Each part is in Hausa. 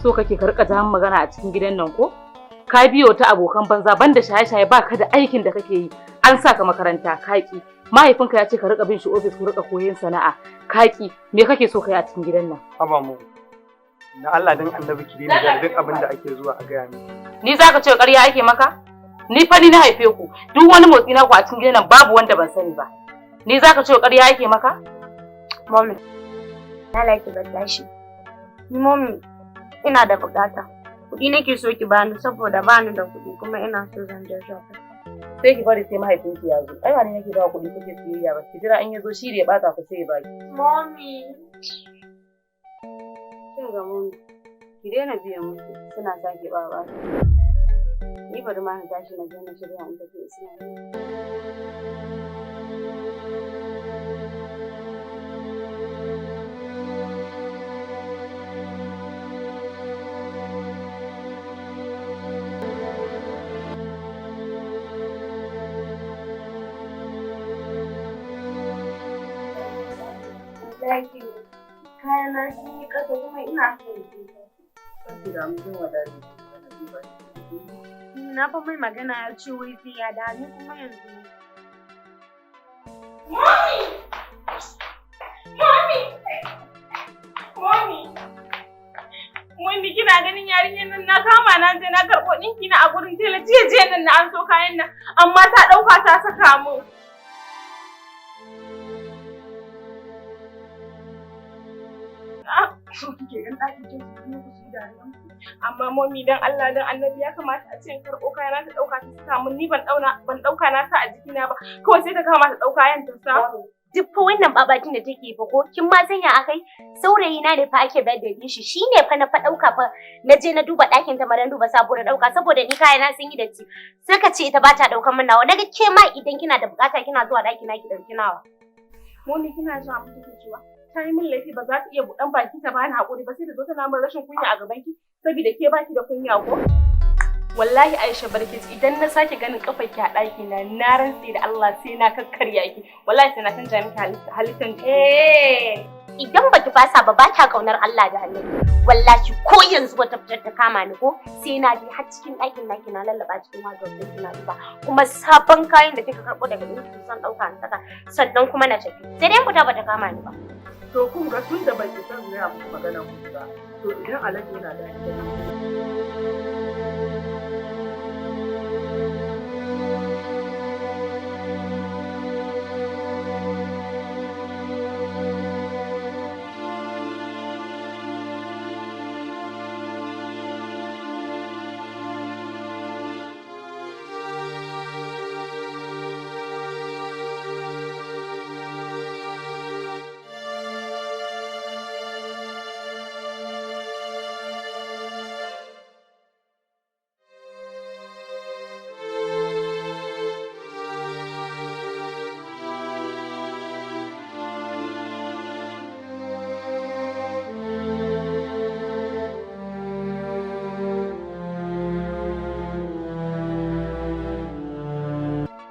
So kake ka rika jahan magana a cikin gidan nan ko? Ka biyo ta abokan banza banda shaye-shaye baka da aikin da kake yi. An saka makaranta kaki. Mahaifinka ya ce ka rika bin shi office ku rika koyon sana'a. Kaki. Me kake so kai a cikin gidan nan? Haba mu. Na Allah dan Annabi ki daina da duk abin da ake zuwa a gaya miki. Ni zaka ce ƙarya ake maka? Ni fa ni na haife ku. Duk wani motsi na ku a cikin gidan nan babu wanda ban sani ba. Ni zaka ce ƙarya ake maka? Mommy. Na like ballashi. Ni mommy ina da bukata. Kuɗi nake so ki bani saboda bani da kuɗi kuma ina so zan je shopping. Sai ki bari sai mahaifinki ya zo. Ai ba ni nake ba kuɗi kuke siyayya ba. Ki jira in ya zo shi da ya bata ku sai ya baki. Mommy. Kin ga mommy. Ki daina biya musu suna sake ba. Ni bari ma na tashi na je na shirya in tafi Islamiyya. Zaki kayana sun yi ƙasa kuma ina son su. Na fa mai magana ya ce wai sai ya da ni kuma yanzu. Mami kina ganin yarinyar nan na kama na je na karɓo ɗinki na a gurin tela jiya nan na an so kayan nan amma ta ɗauka ta saka mu. So kike gan ɗaki ce su kuma ku da nan. Amma mami dan Allah dan Annabi ya kamata a ce in karɓo kayana ta ɗauka ta saka mun ni ban ɗauka na sa a jikina ba kawai sai ta kama ta ɗauka yan ta sa. Duk fa wannan babatin da take fa ko kin ma sanya akai saurayi na ne fa ake bayar da shi shine fa na fa ɗauka fa na je na duba ɗakin ta maran duba saboda ɗauka saboda ni kayana sun yi datti sai ka ce ita ba ta ɗaukan min nawa naga ke ma idan kina da bukata kina zuwa ɗaki na ki ɗauki nawa. Mami kina jin abin da kike cewa ta yi min laifi ba za ta iya buɗan baki ta bani haƙuri ba sai ta zo tana min rashin kunya a gaban ki saboda ke baki da kunya ko? Wallahi Aisha Barkis idan na sake ganin kafar ki a ɗaki na rantse da Allah sai na kakkarya ki wallahi sai na canja miki halittan jiki. Idan baki fasa ba ta kaunar Allah da Annabi wallahi ko yanzu wata fitar ta kama ni ko sai na je har cikin ɗakin naki na lallaba cikin wardrobe ɗin kina duba kuma sabon kayan da kika karɓo daga ɗinki san ɗauka na saka sannan kuma na tafi sai dai fita bata kama ni ba. To kun ga tun da bai san me ya muku magana ku ba. To idan Alhaji yana da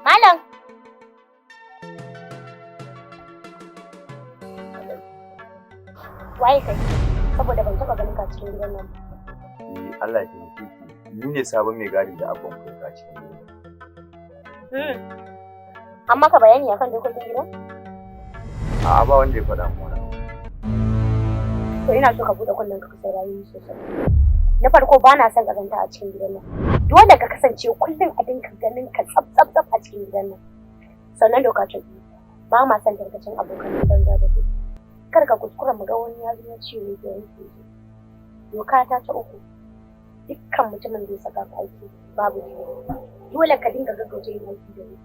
Malam. Waye kai? Saboda ban taɓa ganin ka cikin gidan nan. Allah ya taimake ki. Ni ne sabon mai gadi da abban ku ka cikin gidan. Amma ka bayani akan dokokin gidan? A'a ba wanda ya faɗa mu wannan. To ina so ka buɗe kullun ka saurare ni sosai. Na farko ba na son ƙazanta a cikin gidan nan. Dole ka kasance kullum a dinka ganin ka tsaf a cikin gidan nan. Sannan doka ta biyu, ba ma son tarkacin abokan banza da su. Kar ka kuskura mu ga wani ya zo ya ce wai da yake ji. Doka ta uku, dukkan mutumin da ya saka ka aiki babu shi. Dole ka dinga gaggauta yin aiki da ni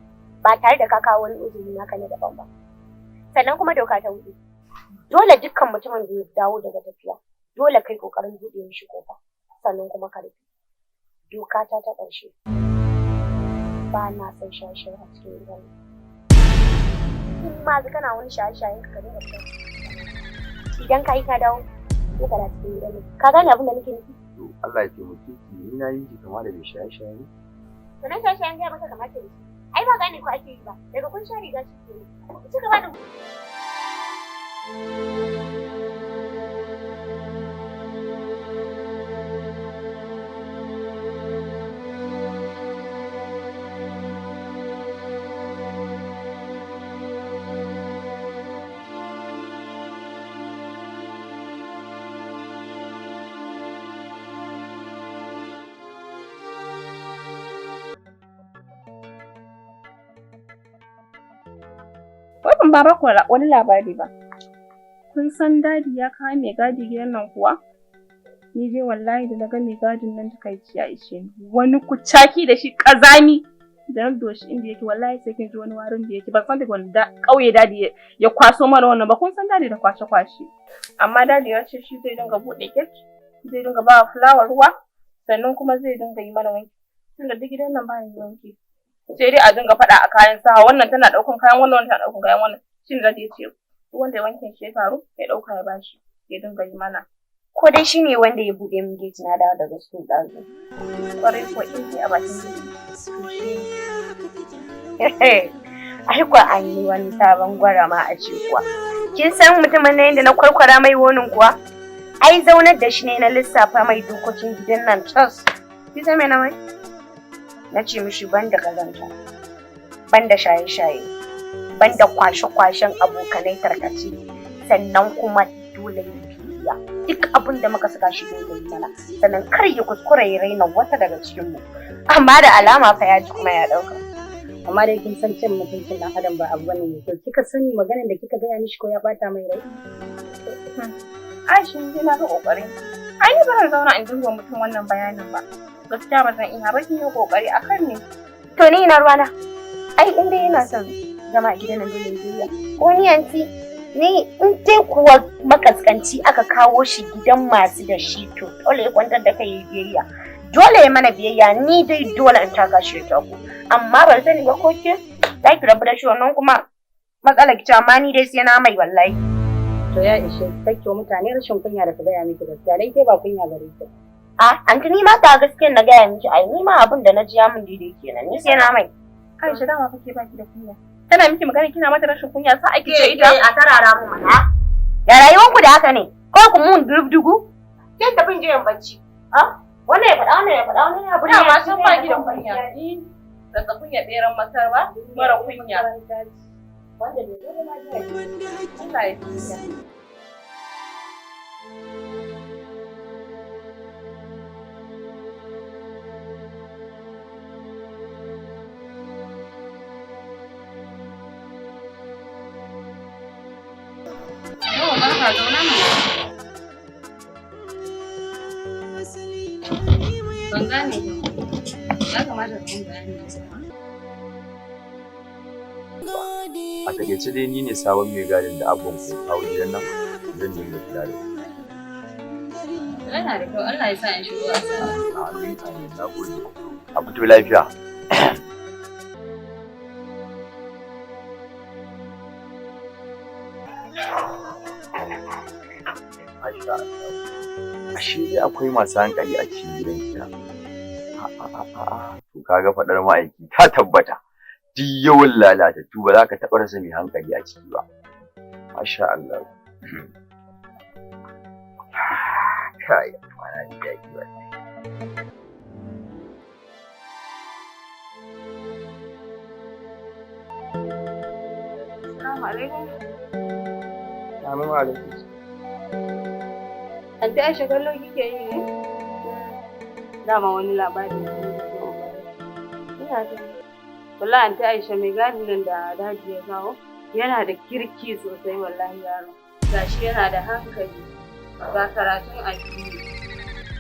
ba tare da ka kawo wani uzuri naka na daban ba. Sannan kuma doka ta huɗu, dole dukkan mutumin da ya dawo daga tafiya, dole kai kokarin buɗe mishi kofa. Sannan kuma ka rufe. Doka ta ƙarshe. Ba na son shaye-shaye a cikin gidan nan. In ma kana wani shaye-shayen ka dinga fita. Idan ka yi ka dawo, sai ka cikin gidan nan. Ka gane abin da nake nufi? Allah ya taimake ki. Ni na yi ki kama da mai shaye-shaye ne. To na shaye-shayen gaya maka kamata ne. Ai ba gane ko ake yi ba. Daga kun sha riga shi ke yi. Ci gaba da Wai ban ba ku wani labari ba. Kun san dadi ya kawo mai gadi gidan nan kuwa? Ni dai wallahi da na ga mai gadin nan takaici ya ishe ni. Wani kucaki da shi kazami. Da na doshi inda yake wallahi sai kin ji wani warin da yake ban san daga wani ƙauye dadi ya kwaso mana wannan ba kun san dadi da kwashe. Amma dadi ya ce shi zai dinga buɗe gate, zai dinga ba fulawa ruwa, sannan kuma zai dinga yi mana wanki. Tunda duk gidan nan ba ni wanki. Sai dai a dinga faɗa a kayan sawa wannan tana ɗaukan kayan wannan tana ɗaukan kayan wannan. Shin dadi ya ce wanda ya wanke shi ya taru ya ɗauka ya bashi ya dinga yi mana. Ko dai shi ne wanda ya buɗe min gate na dawo daga school ɗazu. Ƙwarai ko in a bakin gate. Ai kuwa an yi wani sabon gwarama a ce kuwa. Kin san mutumin nan yadda na kwarkwara mai wonin kuwa? Ai zaunar da shi ne na lissafa mai dokokin gidan nan tas. Kin san me na mai? Na ce mishi banda kazanta, banda shaye-shaye, banda kwashe-kwashen abokanai tarkace, sannan kuma dole ne biya. Duk abin da muka saka shi dole yi mana, sannan kar ya kuskura ya raina wata daga cikin mu. Amma da alama fa ya ji kuma ya dauka. Amma dai kin san cin mutuncin dan adam ba abu bane mai kyau. Kika sani maganar da kika gaya mishi ko ya bata mai rai? Aisha ni na ga kokari. Ai ni ba zan zauna in dinga mutum wannan bayanin ba. Gaskiya ba zan iya ba kin yi kokari akan ne. To ni ina ruwana. Ai in dai yana son zama a gidan nan dole biya. Ko ni yanti ni in dai kuwa makaskanci aka kawo shi gidan masu da shi to dole ya kwantar da kai biyayya. Dole ya mana biyayya ni dai dole in taka shi ta ku. Amma ban sani ba ko ke za ki rabu da shi wannan kuma matsalar ki amma ni dai sai na mai wallahi. To ya ishe kake mutane rashin kunya da ka gaya miki gaskiya dan ke ba kunya gare ki. Anti ni ma ta gaskiyar na gaya miki ai ni ma abin da na ji ya min daidai kenan ni sai na mai. Aisha dama kake baki da kunya. Tana miki magana kina mata rashin kunya sa ake ce ita. A tarara mu mana. Ya rayuwanku da haka ne. Ko ku mun dubdugu? Kin tafi jiyan bacci. Wannan ya faɗa wannan ya faɗa wannan ya faɗa. Dama san baki da kunya. Da tsafin ya beran masarwa mara kunya. Wanda bai zo ma jiya. Allah ya tsaya. Ban gane ba. Ya kamata kun gane. A takaice dai ni ne sabon mai gadin da abban ku kawo gidan nan zan dinga kula da ku. Yana da kyau Allah ya sa in shigo a sa. Amin amin na gode. A fito lafiya. Ashe dai akwai masu hankali a cikin gidan kina. To kaga faɗar ma'aiki ta tabbata. Duk yawan lalatattu ba za ka taɓa rasa mai hankali a ciki ba. Masha Allah. Kai, mana ji daɗi wannan. Assalamu alaikum. Assalamu alaikum. Anti Aisha kallo kike yi ne? Dama wani labari ne. Ina jin. Wallahi Anti Aisha mai gadin nan da daji ya kawo yana da kirki sosai wallahi yaro. Gashi yana da hankali. Ga karatun addini.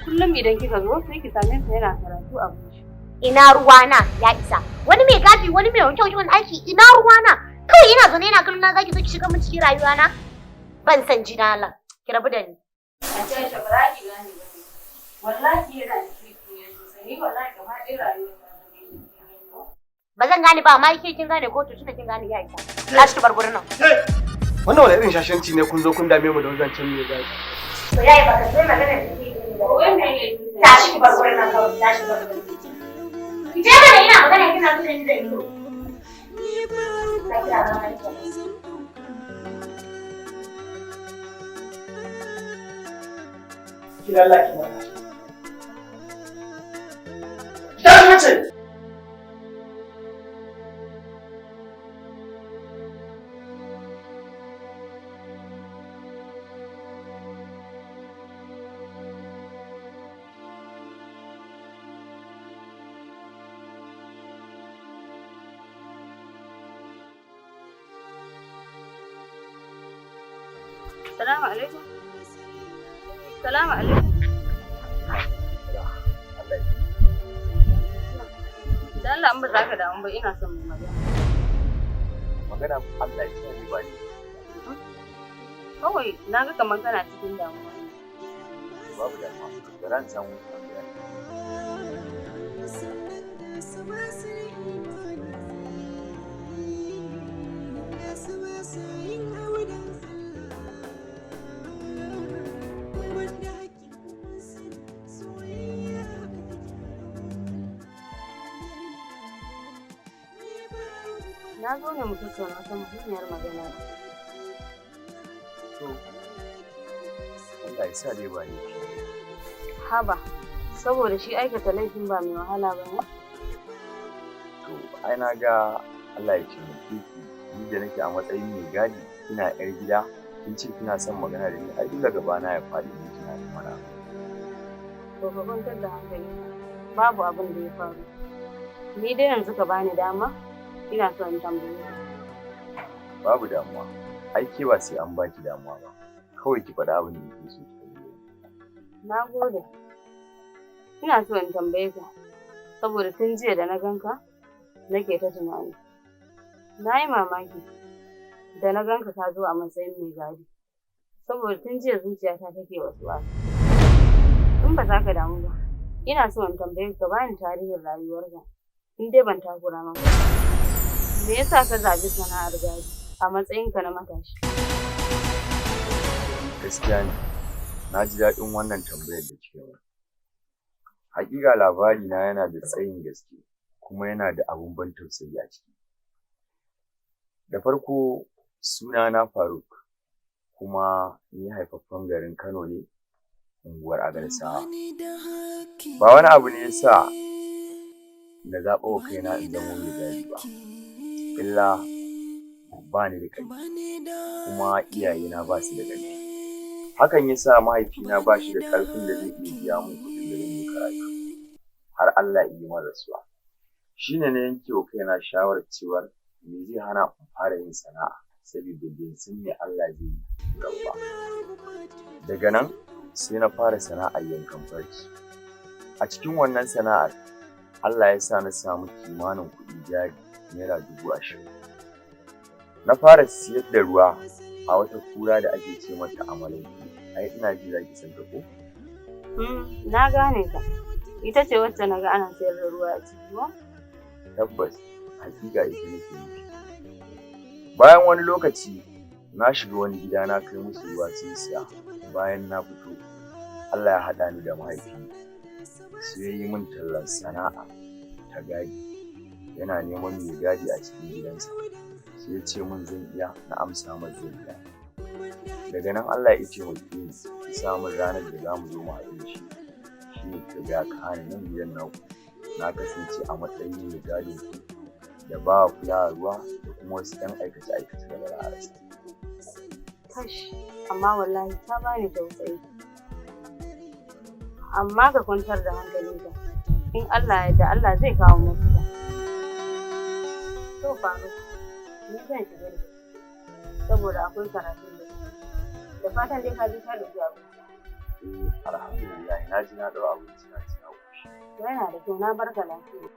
Kullum idan kika zo sai ki same sa yana karatu a bushi. Ina ruwana ya isa. Wani mai gadi wani mai wanke wani aiki ina ruwana. Kawai ina zaune ina kallon na zaki zo ki shiga min cikin rayuwa na. Ban san jina Allah. Ki rabu da ni. Anti Aisha ba za ki gane ba. Wallahi yana da kirki ne sosai. Ni wallahi gaba ɗaya rayuwa ba zan gane ba amma ke kin gane ko to tunda kin gane ya isa. Tashi bar gurin nan. Wannan wani irin shashanci ne kun zo kun dame mu da wazancin mai gadi. To yayi ba ka sai magana da kike yi ba. Tashi bar gurin nan kawai tashi bar gurin. Ki je mana ina magana kina so ni da ido. Ki lallaki mana. Tashi mace. Salamu alaikum. Salamu alaikum. Da Allah in ba za ka damu ba ina son mu magana. Magana Allah ya tsare ba ni. Kawai na ga kamar kana cikin damuwa. Babu damuwa. Da ran samu tambaya. Na zo ne mu tattauna wata muhimmiyar magana. To, Allah ya sa dai ba ni. Haba, saboda shi aikata laifin ba mai wahala ba ne? To, ai na ga Allah ya taimake ki, ni da nake a matsayin mai gadi, kina yar gida, kin ce kina son magana da ni, ai dole gabana ya faɗi ni kina da mana. To ka kwantar da hankali, babu abin da ya faru. Ni dai yanzu ka bani dama, ina so in tambaye ka. Babu damuwa, ai ke ba sai an baki damuwa ba, kawai ki faɗa abin da kike so ki tambaye. Na gode. Ina so in tambaye ka, saboda tun jiya da na ganka, nake ta tunani. Na yi mamaki da na ganka ka zo a matsayin mai gadi, saboda tun jiya zuciyata take wasu wasu. In ba za ka damu ba, ina so in tambaye ka bani tarihin rayuwarka, in dai ban takura maka. Me yasa ka zaɓi sana'ar gadi a matsayinka na matashi? Gaskiya ne, na ji daɗin wannan tambayar da kike min. Haƙiƙa labarina yana da tsayin gaske, kuma yana da abun ban tausayi a ciki. Da farko sunana Faruk, kuma ni haifaffen garin Kano ne, unguwar Agarsawa. Ba wani abu ne yasa na zaɓa wa kaina in zamo mai gadi ba, illa ba ni da ƙarfi, kuma iyayena ba su da ƙarfi. Hakan yasa mahaifina ba shi da ƙarfin da zai iya biya min kuɗin da zan yi karatu, har Allah ya yi min rasuwa. Shi ne na yanke wa kaina shawarar cewar me zai hana in fara yin sana'a, saboda ban san me Allah zai yi ba. Daga nan sai na fara sana'ar yankan farce. A cikin wannan sana'ar Allah ya sa na samu kimanin kuɗi jari naira 20,000. Na fara siyar da ruwa a wata kura da ake ce mata Amalanke. Ai ina ji za ki san ta ko? Na gane ka. Ita ce wacce na ga ana sayar da ruwa a ciki ba? Tabbas, hakika ita nake nufi. Bayan wani lokaci na shiga wani gida na kai musu ruwa sun siya. Bayan na fito, Allah ya haɗa ni da mahaifina. Sai ya yi min tallar sana'a ta gadi. Yana neman mai gadi a cikin gidansa. Sai ya ce min zan iya, na amsa masa zan iya. Daga nan Allah ya taimake ni, ya sa min ranar da za mu zo mu haɗu da shi. Shi ne ta ga ka nan gidan naku. Na kasance a matsayin mai gadin ku da ba ku ruwa da kuma wasu ɗan aikace-aikace da ba za a rasa. Kash, amma wallahi ta bani tausayi. Amma ka kwantar da hankalinka, in Allah ya yarda Allah zai kawo mafita. To faru, ni zan shiga da saboda akwai karatun da fatan dai ka ji ka da abu. Alhamdulillah, na ji na dawo abinci na ci na goshi. Yana da kyau, na barka lafiya.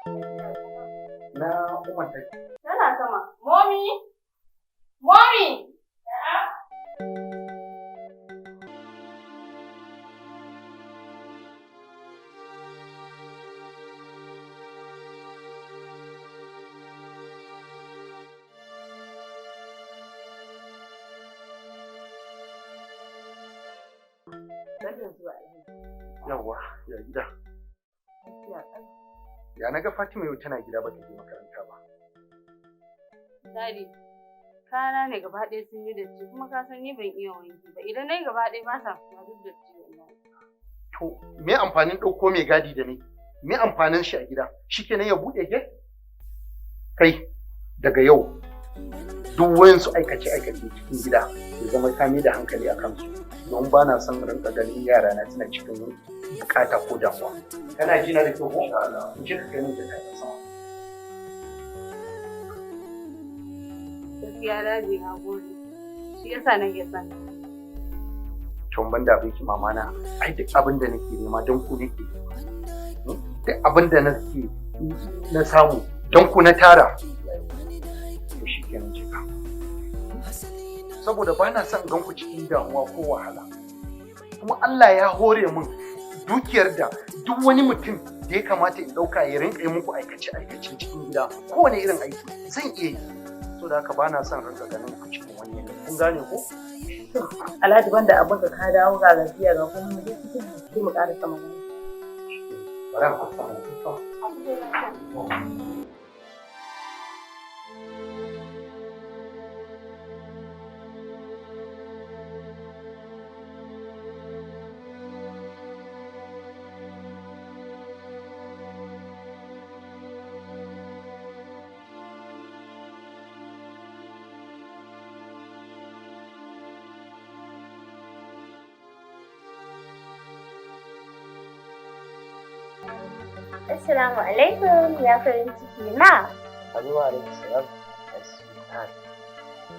Na Umar take. Tana sama. Mommy! Mommy! Yawwa, ya gida. Ya na ga Fatima yau tana gida ba ta je makaranta ba. Dadi, kayana ne gaba ɗaya sun yi datti kuma ka san ni ban iya wanki ba. Idan nayi gaba ɗaya ba sa fita duk datti wallahi. To, me amfanin ɗauko mai gadi da ni? Me amfanin shi a gida? Shikenan ya buɗe gate? Kai, daga yau duk wayansu aikace-aikace cikin gida ya zama ka da hankali a kansu. Don ba na son rinka ganin yara na suna cikin bukata ko damuwa. Kana ji na da kyau ko? In ji ka kai min da kai sama. Gaskiya daji na gode. Shi yasa nake son. Tun ban da abinci mama na, ai duk abin da nake nema don ku nake. Duk abin da na samu don ku na tara. To shi kenan jika. Saboda ba na son gan ku cikin damuwa ko wahala. Kuma Allah ya hore min dukiyar da duk wani mutum da ya kamata in ɗauka ya rinka yi muku aikace-aikacen cikin gida kowane irin aiki zan iya yi. So da haka ba na son rinka ganin ku cikin wani yanayi. Kun gane ko? Alhaji banda abin ka dawo ga lafiya ga kuma mu je cikin sai mu ƙara sama. Bara ku fara. Assalamu alaikum ya farin ciki na. Halima alaikum salam.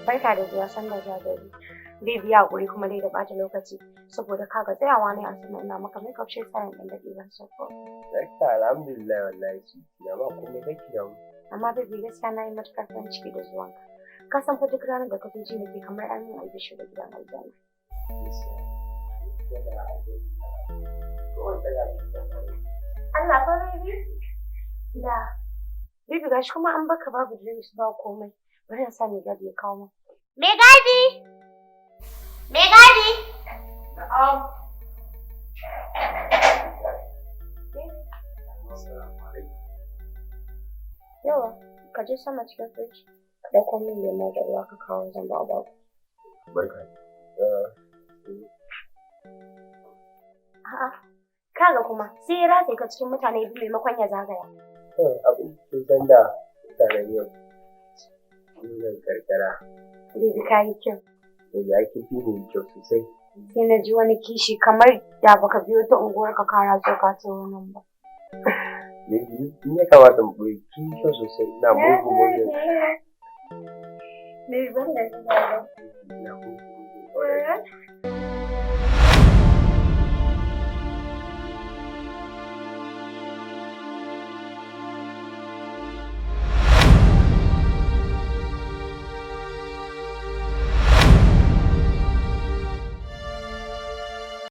Barka da zuwa san da gari. Baby ya guri kuma dai da bata lokaci saboda kaga tsayawa ne a sanar ina maka makeup shi sai dan dade ban sako. Barka alhamdulillah wallahi shi na ba komai kake da mu. Amma baby gaskiya na yi matukar farin ciki da zuwanka. Ka san fa duk ranar da ka ji nake kamar an yi albishi da gidan aljanna. Allah fa baby. Da. Baby gashi kuma an baka babu drinks ba komai. Bari na sa mai gadi ya kawo min. Mai gadi! Mai gadi! Na'am. Yawa, ka je sama cikin firiji. Ka ɗauko min lemo da ruwa ka kawo zan ba ba. Barka. A'a, kaga kuma sai ya ratse ka cikin mutane biyu maimakon ya zagaya. Abin sun san da mutanen yau. Wannan karkara. Bibi ka yi kyau. Daga ake fi da kyau sosai. Sai na ji wani kishi kamar da baka biyo ta unguwar ka kara so ka ce wannan ba. Ni ya kamata mu ɓoye kin kyau sosai ina mugun mugun. Bibi ban da shi da Ina mugun mugun.